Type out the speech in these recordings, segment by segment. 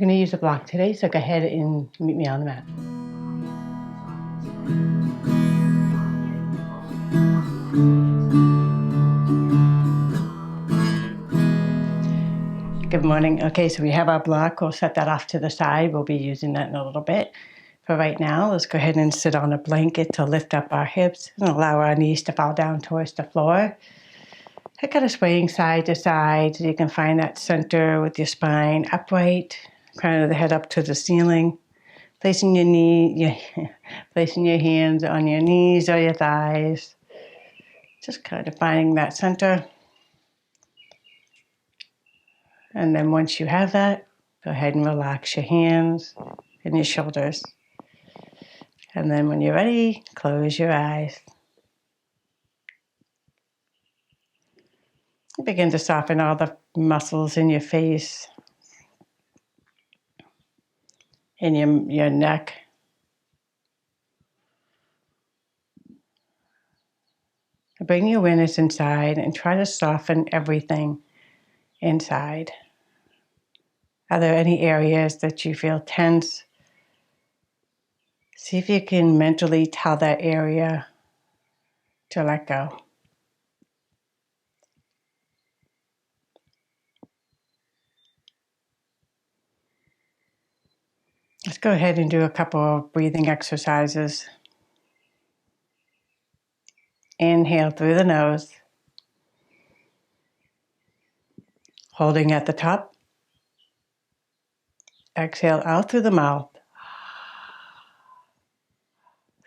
We're going to use a block today, so go ahead and meet me on the mat. Good morning. Okay, so we have our block. We'll set that off to the side. We'll be using that in a little bit. For right now, let's go ahead and sit on a blanket to lift up our hips and allow our knees to fall down towards the floor. They're kind of swaying side to side so you can find that center with your spine upright, crown of the head up to the ceiling. Placing placing your hands on your knees or your thighs. Just kind of finding that center. And then once you have that, go ahead and relax your hands and your shoulders. And then when you're ready, close your eyes. Begin to soften all the muscles in your face, in your neck. Bring your awareness inside and try to soften everything inside. Are there any areas that you feel tense? See if you can mentally tell that area to let go. Let's go ahead and do a couple of breathing exercises. Inhale through the nose, holding at the top. Exhale out through the mouth,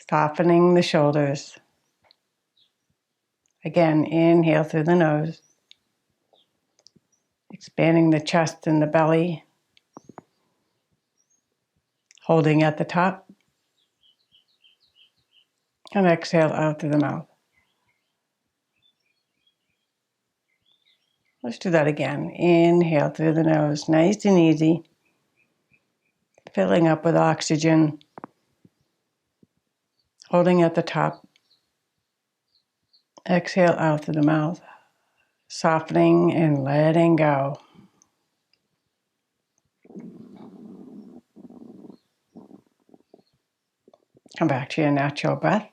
softening the shoulders. Again, inhale through the nose, expanding the chest and the belly, holding at the top, and exhale out through the mouth. Let's do that again. Inhale through the nose, nice and easy, filling up with oxygen, holding at the top, exhale out through the mouth, softening and letting go. Come back to your natural breath.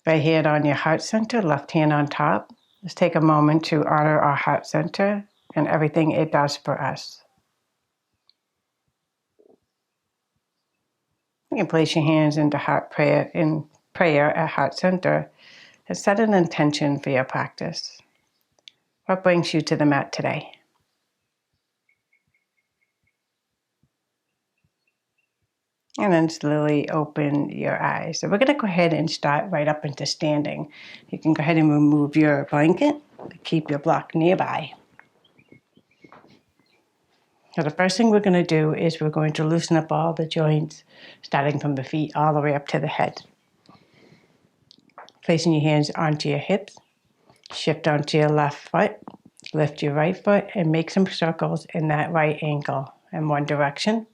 Right hand on your heart center, left hand on top. Let's take a moment to honor our heart center and everything it does for us. You can place your hands into prayer at heart center and set an intention for your practice. What brings you to the mat today? And then slowly open your eyes. So we're going to go ahead and start right up into standing. You can go ahead and remove your blanket. Keep your block nearby. So the first thing we're going to do is we're going to loosen up all the joints, starting from the feet all the way up to the head. Placing your hands onto your hips. Shift onto your left foot. Lift your right foot and make some circles in that right ankle in one direction.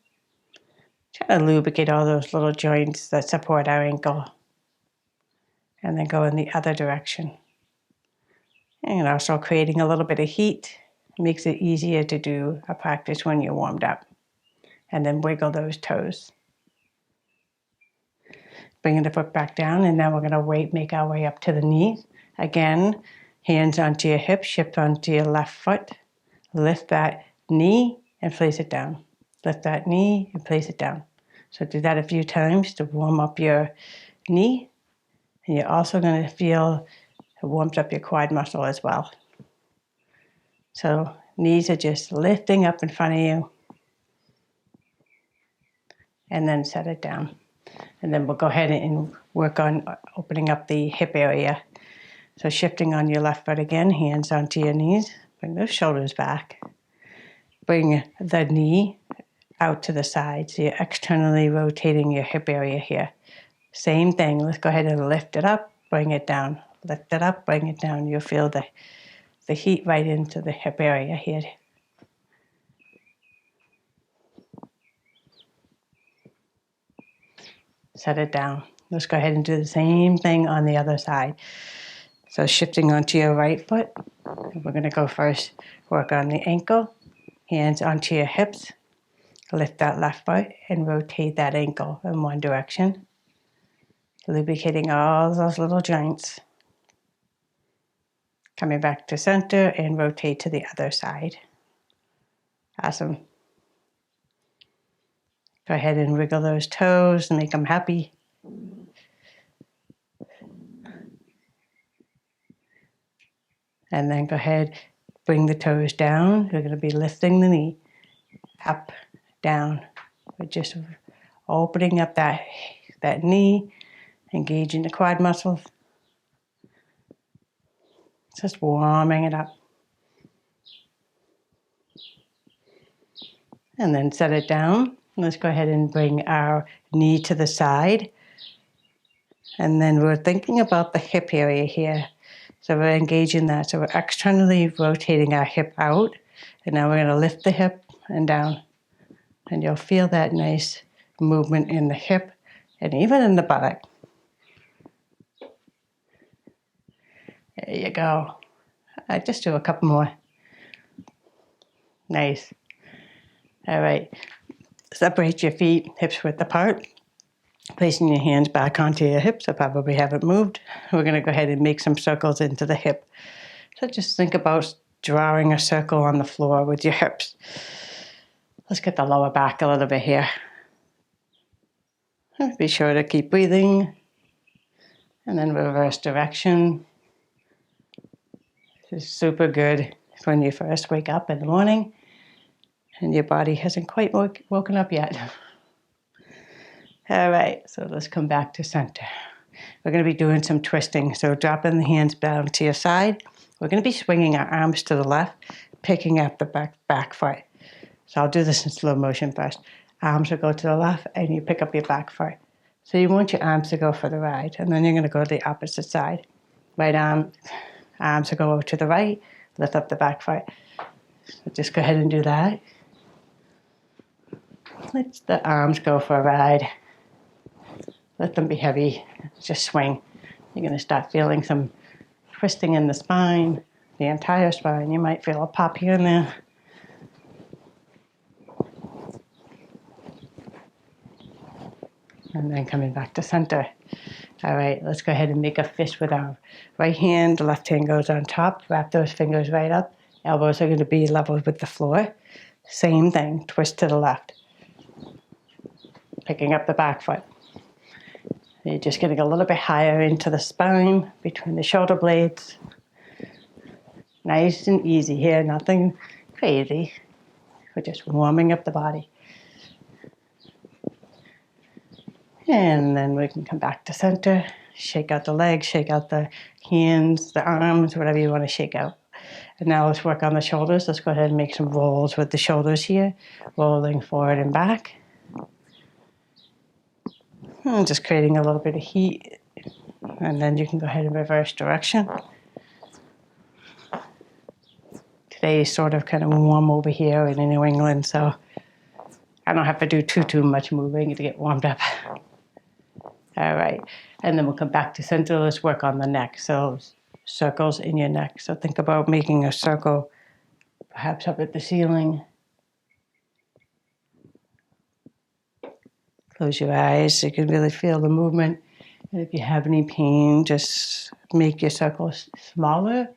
Try to lubricate all those little joints that support our ankle. And then go in the other direction. And also creating a little bit of heat makes it easier to do a practice when you're warmed up. And then wiggle those toes. Bringing the foot back down, and now we're going to make our way up to the knees. Again, hands onto your hips, shift onto your left foot. Lift that knee and place it down. Lift that knee and place it down. So do that a few times to warm up your knee. And you're also going to feel it warms up your quad muscle as well. So knees are just lifting up in front of you. And then set it down. And then we'll go ahead and work on opening up the hip area. So shifting on your left foot again, hands onto your knees. Bring those shoulders back. Bring the knee out to the side. So you're externally rotating your hip area here. Same thing. Let's go ahead and lift it up, bring it down. Lift it up, bring it down. You'll feel the heat right into the hip area here. Set it down. Let's go ahead and do the same thing on the other side. So shifting onto your right foot. We're going to go first work on the ankle, hands onto your hips. Lift that left foot and rotate that ankle in one direction, lubricating all those little joints. Coming back to center and rotate to the other side. Awesome. Go ahead and wiggle those toes and make them happy. And then go ahead, bring the toes down. You're going to be lifting the knee up, down. We're just opening up that knee, engaging the quad muscles. Just warming it up. And then set it down. Let's go ahead and bring our knee to the side. And then we're thinking about the hip area here. So we're engaging that. So we're externally rotating our hip out. And now we're going to lift the hip and down. And you'll feel that nice movement in the hip and even in the buttock. There you go. I just do a couple more. Nice. All right. Separate your feet, hips width apart. Placing your hands back onto your hips. I probably haven't moved. We're going to go ahead and make some circles into the hip. So just think about drawing a circle on the floor with your hips. Let's get the lower back a little bit here. Be sure to keep breathing. And then reverse direction. This is super good when you first wake up in the morning and your body hasn't quite woken up yet. All right, so let's come back to center. We're going to be doing some twisting. So dropping the hands down to your side. We're going to be swinging our arms to the left, picking up the back foot. So I'll do this in slow motion first. Arms will go to the left and you pick up your back foot. So you want your arms to go for the right, and then you're going to go to the opposite side. Right arms will go to the right, lift up the back foot. So just go ahead and do that. Let the arms go for a ride. Let them be heavy. Just swing. You're going to start feeling some twisting in the spine, the entire spine. You might feel a pop here and there. And then coming back to center. All right, let's go ahead and make a fist with our right hand. The left hand goes on top. Wrap those fingers right up. Elbows are going to be level with the floor. Same thing, twist to the left. Picking up the back foot. You're just getting a little bit higher into the spine, between the shoulder blades. Nice and easy here, nothing crazy. We're just warming up the body. And then we can come back to center, shake out the legs, shake out the hands, the arms, whatever you want to shake out. And now let's work on the shoulders. Let's go ahead and make some rolls with the shoulders here, rolling forward and back. And just creating a little bit of heat. And then you can go ahead and reverse direction. Today is sort of kind of warm over here in New England, so I don't have to do too much moving to get warmed up. All right, and then we'll come back to center. Let's work on the neck. So circles in your neck. So think about making a circle, perhaps up at the ceiling. Close your eyes so you can really feel the movement. And if you have any pain, just make your circle smaller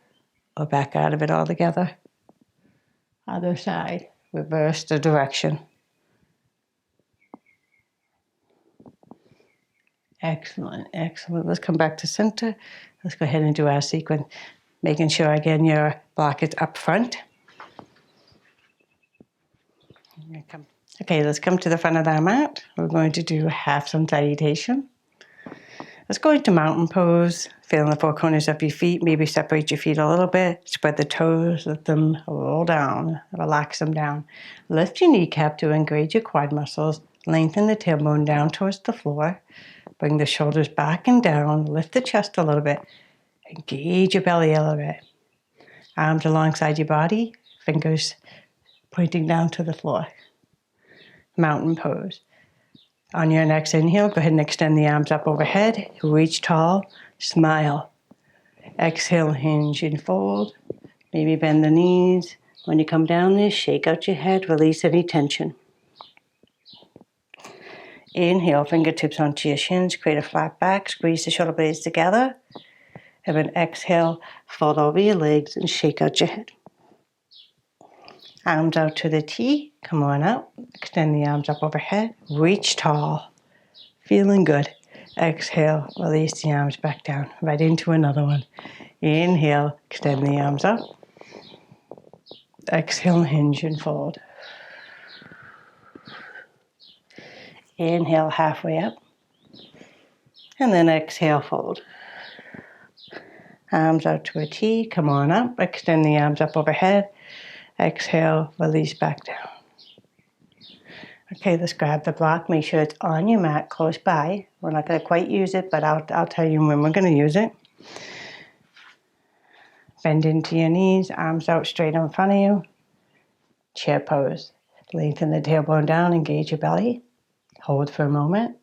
or back out of it altogether. Other side, reverse the direction. Excellent, excellent. Let's come back to center. Let's go ahead and do our sequence. Making sure, again, your block is up front. Okay, let's come to the front of our mat. We're going to do half sun salutation. Let's go into mountain pose. Feeling the four corners of your feet. Maybe separate your feet a little bit. Spread the toes. Let them roll down. Relax them down. Lift your kneecap to engage your quad muscles. Lengthen the tailbone down towards the floor. Bring the shoulders back and down. Lift the chest a little bit. Engage your belly a little bit. Arms alongside your body. Fingers pointing down to the floor. Mountain pose. On your next inhale, go ahead and extend the arms up overhead. Reach tall. Smile. Exhale, hinge and fold. Maybe bend the knees. When you come down there, shake out your head, release any tension. Inhale, fingertips onto your shins, create a flat back, squeeze the shoulder blades together. And then exhale, fold over your legs and shake out your head. Arms out to the T, come on out. Extend the arms up overhead, reach tall. Feeling good. Exhale, release the arms back down, right into another one. Inhale, extend the arms up. Exhale, hinge and fold. Inhale, halfway up. And then exhale, fold. Arms out to a T, come on up. Extend the arms up overhead. Exhale, release back down. Okay, let's grab the block. Make sure it's on your mat, close by. We're not going to quite use it, but I'll tell you when we're going to use it. Bend into your knees, arms out straight in front of you. Chair pose. Lengthen the tailbone down, engage your belly. Hold for a moment.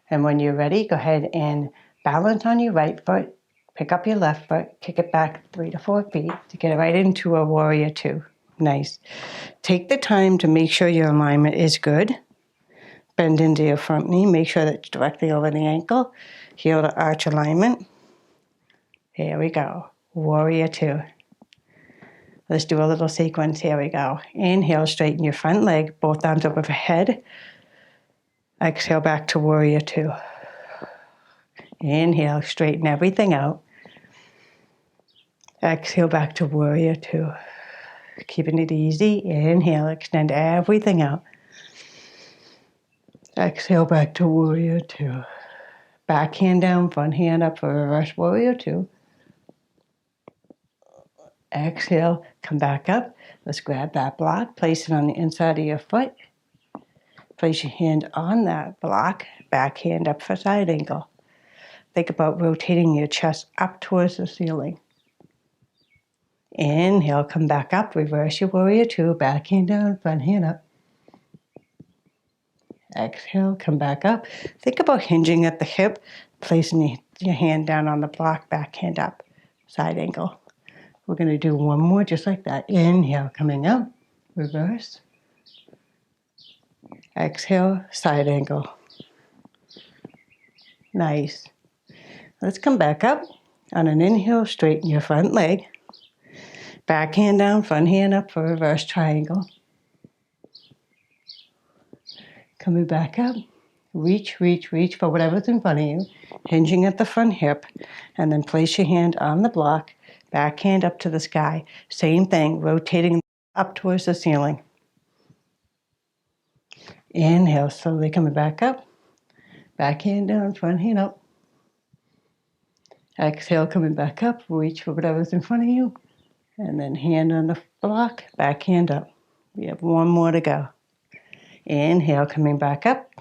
And when you're ready, go ahead and balance on your right foot. Pick up your left foot, kick it back 3 to 4 feet to get it right into a warrior two. Nice. Take the time to make sure your alignment is good. Bend into your front knee. Make sure that it's directly over the ankle. Heel to arch alignment. Here we go. Warrior two. Let's do a little sequence. Here we go. Inhale, straighten your front leg. Both arms up overhead. Exhale back to warrior two. Inhale, straighten everything out. Exhale back to warrior two. Keeping it easy. Inhale, extend everything out. Exhale back to warrior two. Back hand down, front hand up for reverse warrior two. Exhale, come back up. Let's grab that block, place it on the inside of your foot. Place your hand on that block, back hand up for side angle. Think about rotating your chest up towards the ceiling. Inhale, come back up, reverse your warrior two, back hand down, front hand up. Exhale, come back up. Think about hinging at the hip, placing your hand down on the block, back hand up, side angle. We're going to do one more just like that. Inhale, coming up, reverse. Exhale, side angle. Nice. Let's come back up. On an inhale, straighten your front leg. Back hand down, front hand up for reverse triangle. Coming back up. Reach, reach, reach for whatever's in front of you. Hinging at the front hip. And then place your hand on the block. Back hand up to the sky. Same thing, rotating up towards the ceiling. Inhale, slowly coming back up. Back hand down, front hand up. Exhale, coming back up. Reach for whatever's in front of you. And then hand on the block, back hand up. We have one more to go. Inhale, coming back up.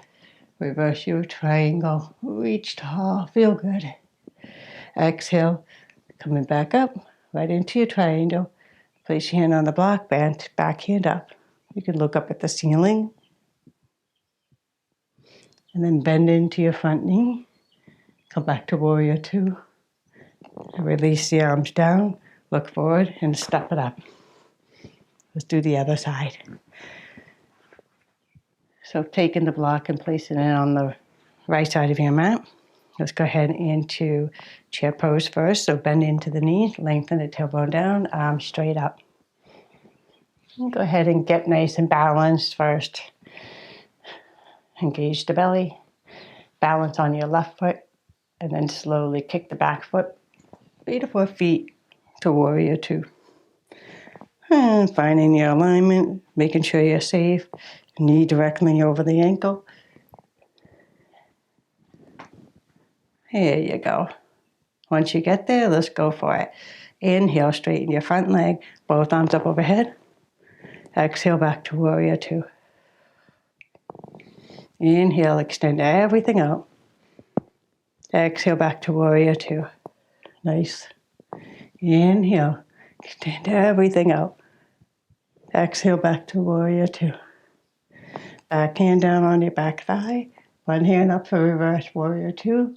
Reverse your triangle. Reach tall, feel good. Exhale, coming back up, right into your triangle. Place your hand on the block, back hand up. You can look up at the ceiling. And then bend into your front knee. Come back to warrior two. Release the arms down. Look forward and step it up. Let's do the other side. So taking the block and placing it on the right side of your mat. Let's go ahead into chair pose first. So bend into the knees, lengthen the tailbone down, arms straight up. And go ahead and get nice and balanced first. Engage the belly. Balance on your left foot. And then slowly kick the back foot 3 to 4 feet to warrior two. And finding your alignment, making sure you're safe. Knee directly over the ankle. Here you go. Once you get there, let's go for it. Inhale, straighten your front leg, both arms up overhead. Exhale, back to warrior two. Inhale, extend everything out. Exhale, back to warrior two. Nice. Inhale, extend everything out. Exhale, back to warrior two. Back hand down on your back thigh. One hand up for reverse warrior two.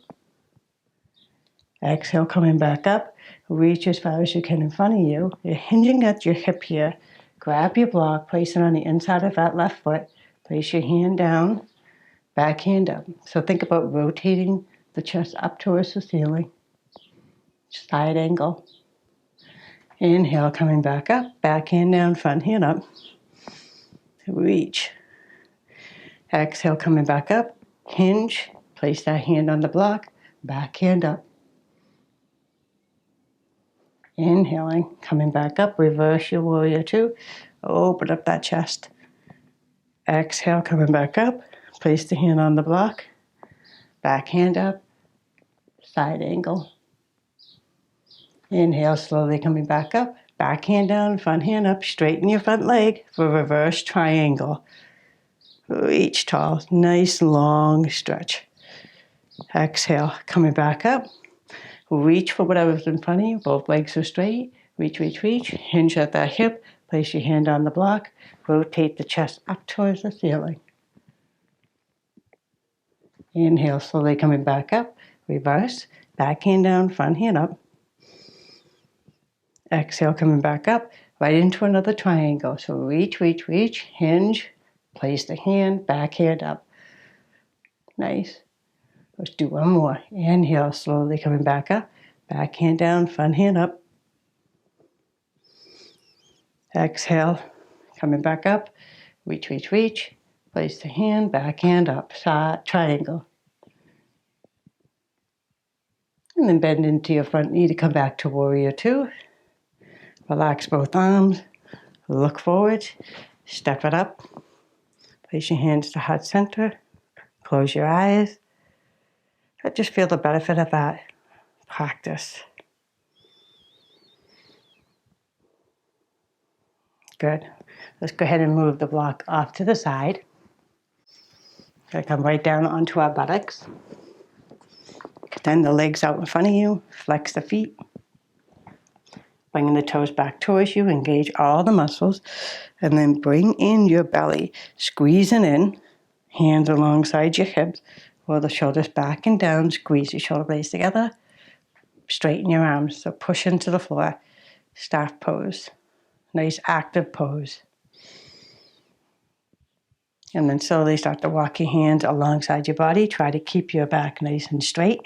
Exhale, coming back up. Reach as far as you can in front of you. You're hinging at your hip here. Grab your block, place it on the inside of that left foot. Place your hand down, back hand up. So think about rotating the chest up towards the ceiling. Side angle. Inhale, coming back up, back hand down, front hand up. Reach. Exhale, coming back up. Hinge. Place that hand on the block, back hand up. Inhaling, coming back up, reverse your warrior two. Open up that chest. Exhale, coming back up. Place the hand on the block. Back hand up. Side angle. Inhale, slowly coming back up. Back hand down, front hand up. Straighten your front leg for reverse triangle. Reach tall. Nice long stretch. Exhale, coming back up. Reach for whatever's in front of you. Both legs are straight. Reach, reach, reach. Hinge at that hip. Place your hand on the block. Rotate the chest up towards the ceiling. Inhale, slowly coming back up. Reverse. Back hand down, front hand up. Exhale, coming back up. Right into another triangle. So reach, reach, reach. Hinge. Place the hand. Back hand up. Nice. Let's do one more. Inhale, slowly coming back up. Back hand down, front hand up. Exhale, coming back up. Reach, reach, reach. Place the hand, back hand up. Side triangle. And then bend into your front knee to come back to warrior two. Relax both arms. Look forward. Step it up. Place your hands to heart center. Close your eyes. I just feel the benefit of that practice. Good. Let's go ahead and move the block off to the side. Gonna come right down onto our buttocks. Extend the legs out in front of you. Flex the feet. Bringing the toes back towards you. Engage all the muscles. And then bring in your belly. Squeezing in. Hands alongside your hips. Roll the shoulders back and down. Squeeze your shoulder blades together. Straighten your arms. So push into the floor. Staff pose. Nice active pose. And then slowly start to walk your hands alongside your body. Try to keep your back nice and straight.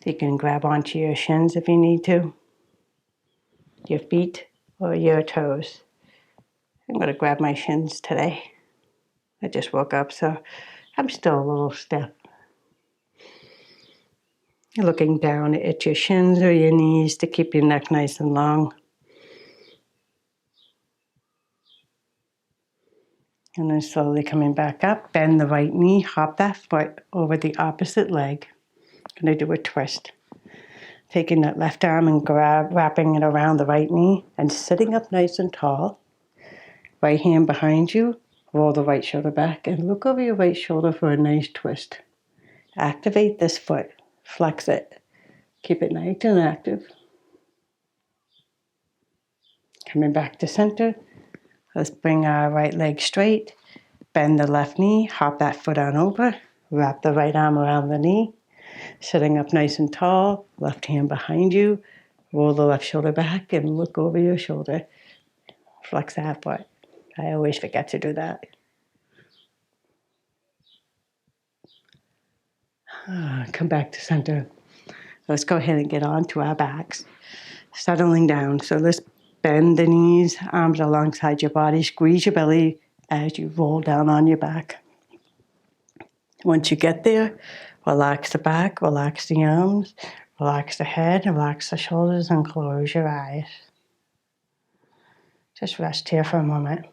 You can grab onto your shins if you need to. Your feet or your toes. I'm going to grab my shins today. I just woke up, so I'm still a little stiff. You're looking down at your shins or your knees to keep your neck nice and long. And then slowly coming back up, bend the right knee, hop that foot over the opposite leg. Going to do a twist. Taking that left arm and wrapping it around the right knee and sitting up nice and tall. Right hand behind you, roll the right shoulder back and look over your right shoulder for a nice twist. Activate this foot, flex it. Keep it nice and active. Coming back to center. Let's bring our right leg straight. Bend the left knee, hop that foot on over. Wrap the right arm around the knee. Sitting up nice and tall, left hand behind you. Roll the left shoulder back and look over your shoulder. Flex that foot. I always forget to do that. Come back to center. Let's go ahead and get onto our backs. Settling down. So let's bend the knees, arms alongside your body. Squeeze your belly as you roll down on your back. Once you get there, relax the back, relax the arms, relax the head, relax the shoulders, and close your eyes. Just rest here for a moment.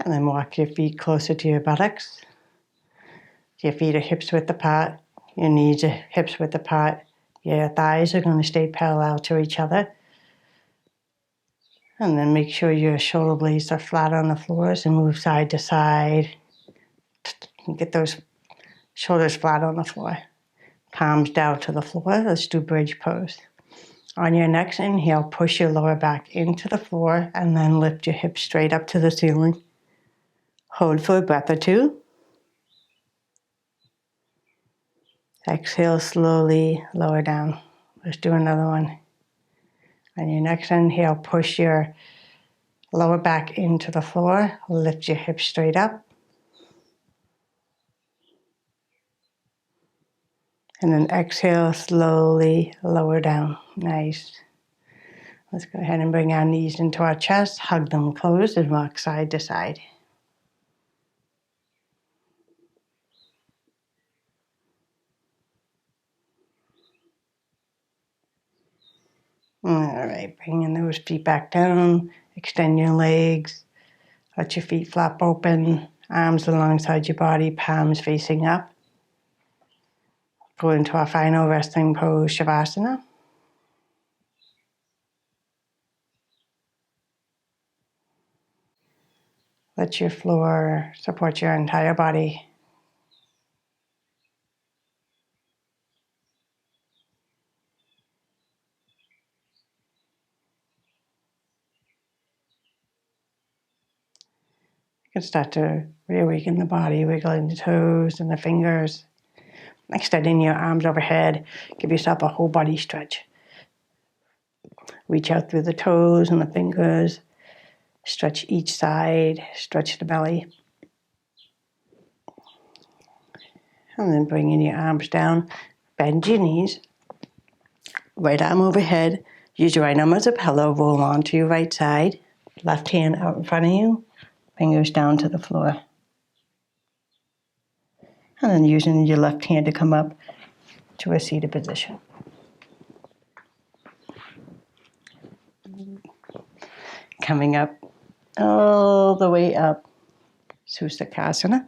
And then walk your feet closer to your buttocks. Your feet are hips width apart. Your knees are hips width apart. Your thighs are going to stay parallel to each other. And then make sure your shoulder blades are flat on the floors and move side to side. Get those shoulders flat on the floor. Palms down to the floor. Let's do bridge pose. On your next inhale, push your lower back into the floor and then lift your hips straight up to the ceiling. Hold for a breath or two. Exhale, slowly lower down. Let's do another one. On your next inhale, push your lower back into the floor. Lift your hips straight up. And then exhale, slowly lower down. Nice. Let's go ahead and bring our knees into our chest, hug them closed, and rock side to side. All right, bringing those feet back down, extend your legs, let your feet flap open, arms alongside your body, palms facing up. Go into our final resting pose, Shavasana. Let your floor support your entire body. You can start to reawaken the body, wiggling the toes and the fingers, extending your arms overhead. Give yourself a whole body stretch. Reach out through the toes and the fingers. Stretch each side, stretch the belly. And then bring in your arms down. Bend your knees. Right arm overhead. Use your right arm as a pillow. Roll onto your right side. Left hand out in front of you. Fingers down to the floor. And then using your left hand to come up to a seated position. Coming up all the way up. Sustakasana.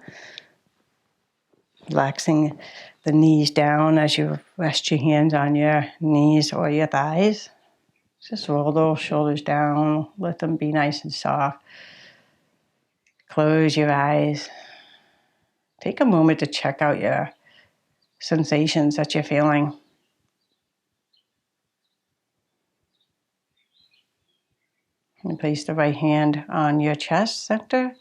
Relaxing the knees down as you rest your hands on your knees or your thighs. Just roll those shoulders down. Let them be nice and soft. Close your eyes. Take a moment to check out your sensations that you're feeling. And place the right hand on your chest center,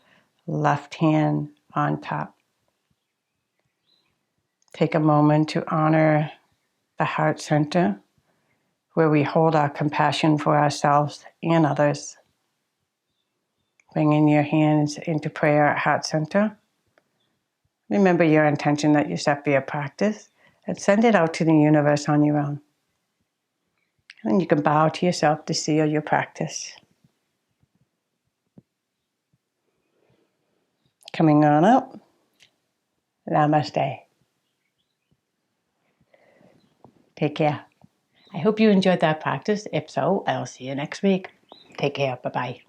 left hand on top. Take a moment to honor the heart center, where we hold our compassion for ourselves and others. Bringing your hands into prayer at heart center. Remember your intention that you set for your practice and send it out to the universe on your own. And you can bow to yourself to seal your practice. Coming on up. Namaste. Take care. I hope you enjoyed that practice. If so, I'll see you next week. Take care. Bye-bye.